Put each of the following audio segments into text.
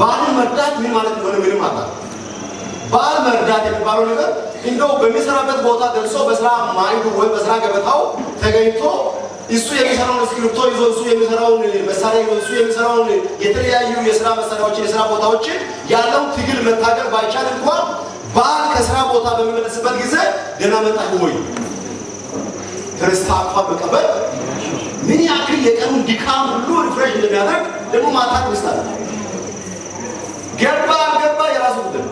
ባል መርዳት ምን ማለት ነው? ምንም ማለት ባል መርዳት የሚባለው ነገር እንደው በሚሰራበት ቦታ ደርሶ በስራ ማይዱ ወይ በስራ ገበታው ተገኝቶ እሱ የሚሰራውን ስክሪፕቶ ይዞ እሱ የሚሰራውን መሳሪያ ይዞ እሱ የሚሰራውን የተለያዩ የስራ መሳሪያዎችን የስራ ቦታዎችን ያለው ትግል መታገል ባይቻል እንኳን ባል ከስራ ቦታ በሚመለስበት ጊዜ ደህና መጣህ ወይ ተረስታፋ በቀበል ምን ያክል የቀኑን ድካም ሁሉ ሪፍሬሽ እንደሚያደርግ ደግሞ ማታቅ ይስታል ገባ የራሱ ጉዳይ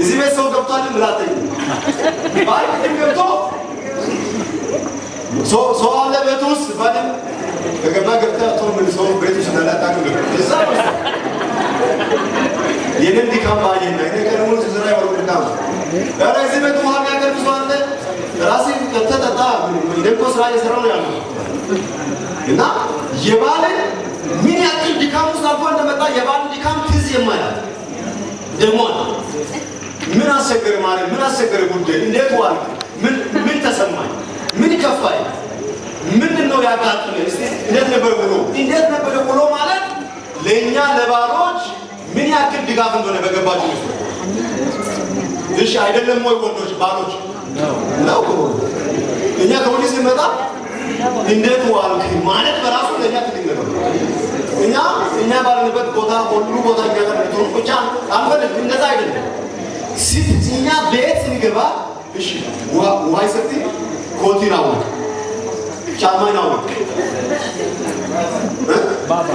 እዚህ ቤት ሰው ገብቷል ብላተኝ ባል ገብቶ ሰው አለ ቤት ውስጥ ባል ከገባ ቶምን ሰው ቤት ውስጥ እንዳላጣቁ እዛ የኔን ድካም ባየና እኔ ከነሙን ስራ ያወርድናው እዚህ ቤት ውሃ ያገር ሰው አለ ራሴ ከተጠጣ እንደኮ ስራ እየሰራው ነው ያለው እና የባልን ምን ያክል ድካም ውስጥ አልፎ እንደመጣ የባልን ድካም ትዝ የማያት ደግሞ ምን አሰገረ ማለት ምን አሰገረ ጉዳይ እንዴት ዋልክ ምን ተሰማኝ ምን ከፋይ ምንድነው ያጋጠመኝ እስቲ እንዴት ነበር ብሎ ማለት ለኛ ለባሎች ምን ያክል ድጋፍ እንደሆነ በገባችሁ እሺ አይደለም ወይ ወንዶች ባሎች ነው እኛ ከወዲህ ሲመጣ እንዴት ዋልክ ማለት በራሱ ለኛ ትልቅ ነገር እኛ ባለንበት ቦታ ሁሉ ቦታ ይገባል ነው ብቻ አንፈልግ እንደዛ አይደለም ሲኛ ቤት ሲገባ እሺ ዋይ ሰቲ ኮቲናው ጫማናው ባባ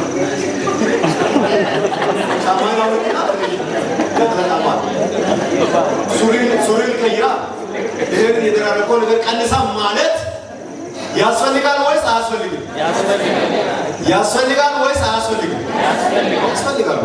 ጫማናው ሱሪን ከይራ ይሄን የተራረቀው ነገር ቀንሳ ማለት ያስፈልጋል ወይስ አያስፈልግም? ያስፈልጋል ወይስ አያስፈልግም? ያስፈልጋል